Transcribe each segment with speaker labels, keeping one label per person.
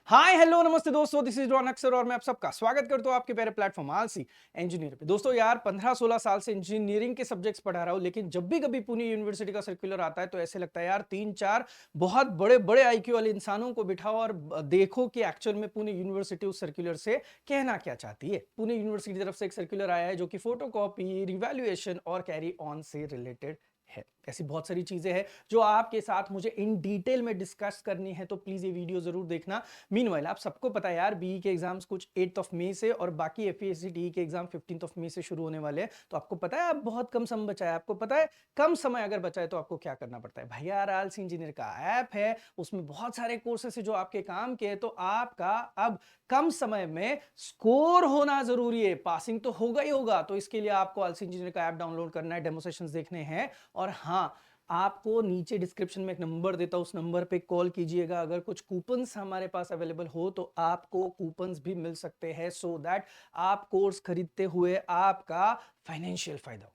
Speaker 1: Hi hello नमस्ते दोस्तों, this is Raunak sir और मैं आप सबका स्वागत करता हूं आपके प्यारे प्लेटफॉर्म आलसी इंजीनियर पे। दोस्तों यार 15-16 साल से इंजीनियरिंग के सब्जेक्ट्स पढ़ा रहा हूं, लेकिन जब भी कभी पुणे यूनिवर्सिटी का सर्कुलर आता है तो ऐसे लगता है यार 3-4 बहुत बड़े बड़े आईक्यू वाले इंसानों को बिठाओ और देखो कि एक्चुअल में पुणे यूनिवर्सिटी उस सर्कुलर से कहना क्या चाहती है। पुणे यूनिवर्सिटी की तरफ से एक सर्कुलर आया है जो कि फोटोकॉपी, रिवैल्यूएशन और कैरी ऑन से रिलेटेड है। ऐसी बहुत सारी चीजें हैं जो आपके साथ मुझे इन डिटेल में डिस्कस करनी है, तो प्लीज ये वीडियो जरूर देखना। मीनवाइल आप सबको पता है यार, बीई के एग्जाम्स कुछ 8 ऑफ मई से और बाकी एफएससी के एग्जाम 15 ऑफ मई से शुरू होने वाले हैं। तो आपको पता है अब बहुत कम समय बचा है। आपको पता है कम समय अगर बचा है तो आपको क्या करना पड़ता है। भैया आलसी इंजीनियर का ऐप है, उसमें बहुत सारे कोर्सेस है जो आपके काम के हैं। तो आपका अब कम समय में स्कोर होना जरूरी है, पासिंग तो होगा ही होगा। तो इसके लिए आपको आलसी इंजीनियर का ऐप डाउनलोड करना है, डेमो सेशंस देखने हैं। और हाँ, आपको नीचे डिस्क्रिप्शन में एक नंबर देता हूं, उस नंबर पे कॉल कीजिएगा। अगर कुछ कूपन्स हमारे पास अवेलेबल हो तो आपको कूपन्स भी मिल सकते हैं, सो दैट आप कोर्स खरीदते हुए आपका फाइनेंशियल फायदा हो।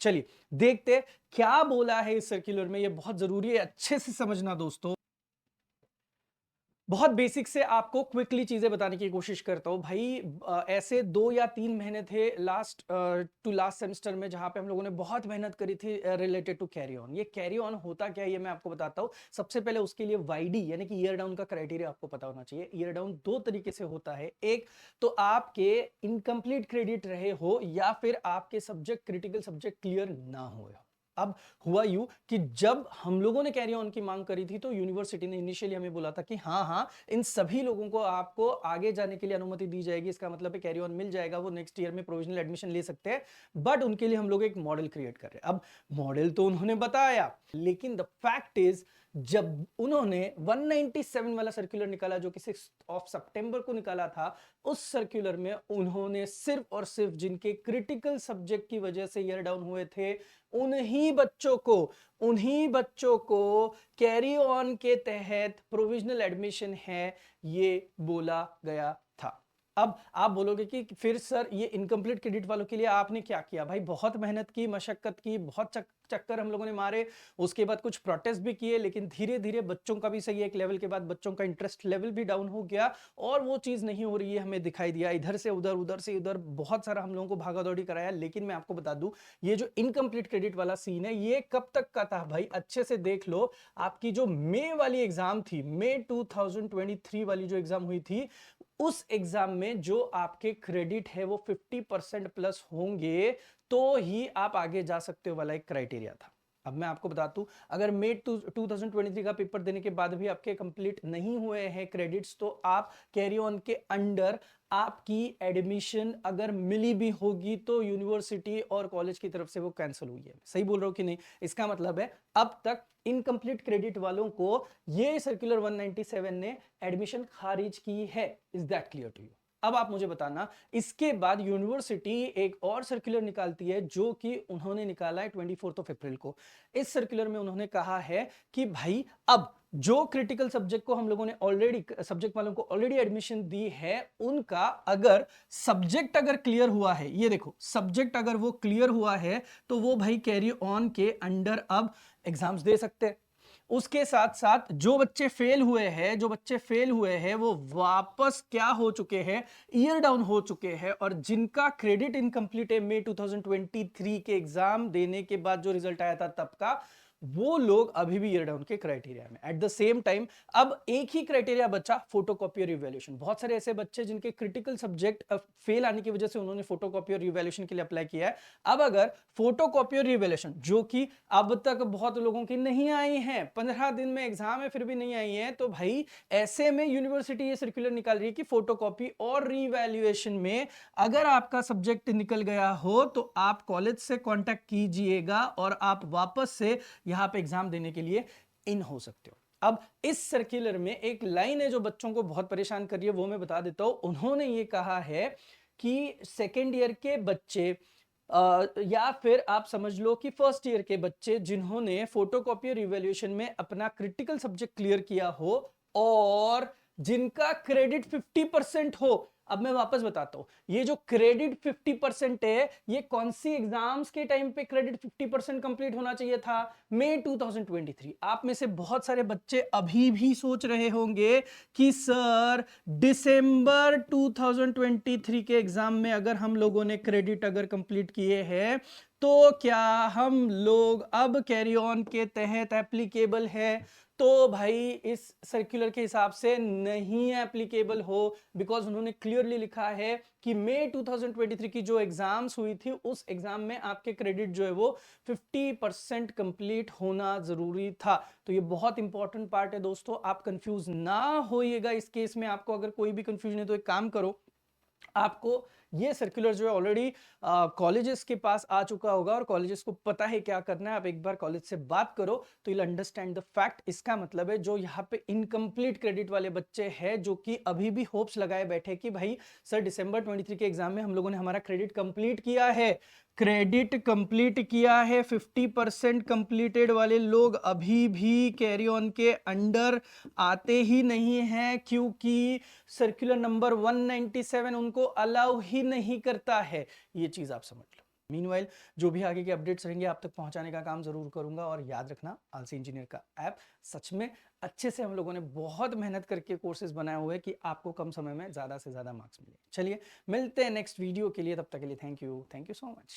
Speaker 1: चलिए देखते क्या बोला है इस सर्कुलर में। ये बहुत जरूरी है अच्छे से समझना दोस्तों। बहुत बेसिक से आपको क्विकली चीजें बताने की कोशिश करता हूं भाई। ऐसे 2 या 3 महीने थे लास्ट टू लास्ट सेमेस्टर में जहां पे हम लोगों ने बहुत मेहनत करी थी रिलेटेड टू कैरी ऑन। ये कैरी ऑन होता क्या है ये मैं आपको बताता हूं। सबसे पहले उसके लिए वाईडी यानी कि ईयर डाउन का क्राइटेरिया आपको पता होना चाहिए। ईयर डाउन दो तरीके से होता है, एक तो आपके इनकम्प्लीट क्रेडिट रहे हो या फिर आपके सब्जेक्ट क्रिटिकल सब्जेक्ट क्लियर ना हुए हो। अब हुआ यूं कि जब हम लोगों ने कैरी ऑन की मांग करी थी तो यूनिवर्सिटी ने इनिशियली हमें बोला था कि हाँ हाँ, इन सभी लोगों को आपको आगे जाने के लिए अनुमति दी जाएगी। इसका मतलब है कैरी ऑन मिल जाएगा, वो नेक्स्ट ईयर में प्रोविजनल एडमिशन ले सकते हैं। बट उनके लिए हम लोग एक मॉडल क्रिएट कर रहे हैं। अब मॉडल तो उन्होंने बताया, लेकिन द फैक्ट इज जब उन्होंने 197 वाला सर्कुलर निकाला जो कि 6 ऑफ सितंबर को निकाला था, उस सर्कुलर में उन्होंने सिर्फ और सिर्फ जिनके क्रिटिकल सब्जेक्ट की वजह से ईयर डाउन हुए थे उन्हीं बच्चों को कैरी ऑन के तहत प्रोविजनल एडमिशन है, ये बोला गया था। अब आप बोलोगे कि फिर सर ये इनकम्प्लीट क्रेडिट वालों के लिए आपने क्या किया। भाई बहुत मेहनत की, मशक्कत की, बहुत चक्कर हम लोगों ने मारे, उसके बाद कुछ प्रोटेस्ट भी किए, लेकिन धीरे धीरे बच्चों का भी सही एक लेवल के बाद बच्चों का इंटरेस्ट लेवल भी डाउन हो गया और वो चीज नहीं हो रही है, हमें दिखाई दिया। इधर से उधर, उधर से इधर बहुत सारा हम लोगों को भागा दौड़ी कराया। लेकिन मैं आपको बता दूं, ये जो इनकम्प्लीट क्रेडिट वाला सीन है ये कब तक का था भाई, अच्छे से देख लो। आपकी जो मई वाली एग्जाम थी, मई 2023 वाली जो एग्जाम हुई थी, उस एग्जाम में जो आपके क्रेडिट है वो 50% प्लस होंगे तो ही आप आगे जा सकते हो वाला एक क्राइटेरिया था। अब मैं आपको बता दूं, अगर मई 2023 का पेपर देने के बाद भी आपके कंप्लीट नहीं हुए हैं क्रेडिट्स तो आप कैरी ऑन के अंडर आपकी एडमिशन अगर मिली भी होगी तो यूनिवर्सिटी और कॉलेज की तरफ से वो कैंसिल हुई है। सही बोल रहा हूं कि नहीं? इसका मतलब है अब तक इनकम्प्लीट क्रेडिट वालों को ये सर्कुलर 197 ने एडमिशन खारिज की है। Is that clear to you? अब आप मुझे बताना, इसके बाद यूनिवर्सिटी एक और सर्कुलर निकालती है जो कि उन्होंने निकाला है 24 ऑफ अप्रैल को। इस सर्कुलर में उन्होंने कहा है कि भाई अब जो क्रिटिकल सब्जेक्ट को हम लोगों ने ऑलरेडी, सब्जेक्ट वालों को ऑलरेडी एडमिशन दी है, उनका अगर सब्जेक्ट अगर क्लियर हुआ है, ये देखो सब्जेक्ट अगर वो क्लियर हुआ है तो वो भाई कैरी ऑन के अंडर अब एग्जाम्स दे सकते हैं। उसके साथ साथ जो बच्चे फेल हुए हैं वो वापस क्या हो चुके हैं, ईयर डाउन हो चुके हैं। और जिनका क्रेडिट इनकम्प्लीट है मई 2023 के एग्जाम देने के बाद जो रिजल्ट आया था तब का, वो लोग अभी भी ईयर डाउन के क्राइटेरिया में। एट द सेम टाइम अब एक ही क्राइटेरिया बचा, फोटोकॉपी और रिवैल्यूएशन। बहुत सारे ऐसे बच्चे जिनके क्रिटिकल सब्जेक्ट फेल आने की वजह से उन्होंने फोटोकॉपी और रिवैल्यूएशन के लिए अप्लाई किया है। अब अगर फोटोकॉपी और रिवैल्यूएशन जो कि अब तक बहुत लोगों की नहीं आई है, 15 दिन में एग्जाम है फिर भी नहीं आई है, तो भाई ऐसे में यूनिवर्सिटी ये सर्कुलर निकाल रही है कि फोटोकॉपी और रिवैल्यूएशन में अगर आपका सब्जेक्ट निकल गया हो तो आप कॉलेज से कांटेक्ट कीजिएगा और आप वापस से यहां पे एग्जाम देने के लिए इन हो सकते हो। अब इस सर्कुलर में एक लाइन है जो बच्चों को बहुत परेशान कर रही है, वो मैं बता देता हूं। उन्होंने ये कहा है कि सेकेंड ईयर के बच्चे या फिर आप समझ लो कि फर्स्ट ईयर के बच्चे जिन्होंने फोटोकॉपी और रिवैल्यूएशन में अपना क्रिटिकल सब्जेक्ट क्लियर किया हो और जिनका क्रेडिट 50% हो, अब मैं वापस बताता हूं, ये जो क्रेडिट 50% है, ये कौन सी एग्जाम्स के टाइम पे क्रेडिट 50% कंप्लीट होना चाहिए था? मई 2023। आप में से बहुत सारे बच्चे अभी भी सोच रहे होंगे कि सर दिसंबर 2023 के एग्जाम में अगर हम लोगों ने क्रेडिट अगर कंप्लीट किए हैं तो क्या हम लोग अब कैरी ऑन के तहत एप्लीकेबल है? तो भाई इस सर्कुलर के हिसाब से नहीं एप्लीकेबल हो, बिकॉज उन्होंने क्लियरली लिखा है कि मई 2023 की जो एग्जाम्स हुई थी उस एग्जाम में आपके क्रेडिट जो है वो 50% कंप्लीट होना जरूरी था। तो ये बहुत इंपॉर्टेंट पार्ट है दोस्तों, आप कंफ्यूज ना होइएगा इस केस में। आपको अगर कोई भी कंफ्यूजन है तो एक काम करो, आपको ये सर्कुलर जो है ऑलरेडी कॉलेजेस के पास आ चुका होगा और कॉलेजेस को पता है क्या करना है। आप एक बार कॉलेज से बात करो तो यू अंडरस्टैंड द फैक्ट। इसका मतलब है जो यहाँ पे इनकम्प्लीट क्रेडिट वाले बच्चे हैं जो कि अभी भी होप्स लगाए बैठे कि भाई सर दिसंबर 23 के एग्जाम में हम लोगों ने हमारा क्रेडिट कंप्लीट किया है, क्रेडिट कंप्लीट किया है, 50% कंप्लीटेड वाले लोग अभी भी कैरी ऑन के अंडर आते ही नहीं हैं, क्योंकि सर्कुलर नंबर 197 उनको अलाउ ही नहीं करता है। ये चीज आप समझ लो। मीनवाइल जो भी आगे के अपडेट्स रहेंगे आप तक पहुंचाने का काम जरूर करूंगा। और याद रखना आलसी इंजीनियर का ऐप सच में अच्छे से हम लोगों ने बहुत मेहनत करके कोर्सेज बनाए हुए हैं कि आपको कम समय में ज्यादा से ज्यादा मार्क्स मिले। चलिए मिलते हैं नेक्स्ट वीडियो के लिए, तब तक के लिए थैंक यू सो मच।